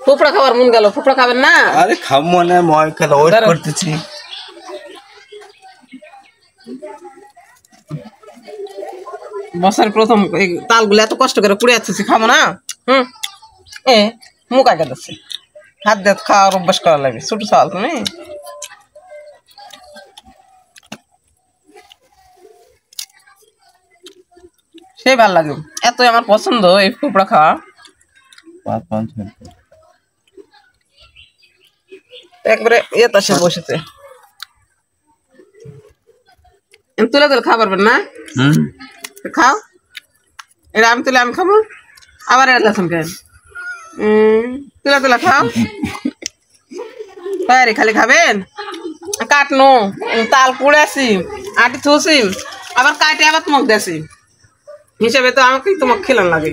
ফুপড়া খাবার মন গেল ফুপড়া খাবেন না আরে খাবো না মই খেলা ওয়েট করতেছি বছর প্রথম এই তালগুলো এত কষ্ট করে পুড়ে যাচ্ছে খাবো না এ মুখ আগে যাচ্ছে হাত দিয়ে খাওয়ার অভ্যাস করা লাগবে ছোট চাল তুমি সেই ভালো লাগে এত আমার পছন্দ এই ফুপড়া খাওয়া একবারে ইয়েতে সে বসেছে তুলে তুলে খাওয়া পারবেন না খাও এটা আমি তুলে আমি খাবো আবার এটা লেসন কেন তুলে তুলে খাও তাই খালি খাবেন কাটনো তাল কুড়েছি আটি থুসি আবার কাটে আবার তোমাকে দেছি হিসেবে তো আমাকে তোমাকে খেলান লাগে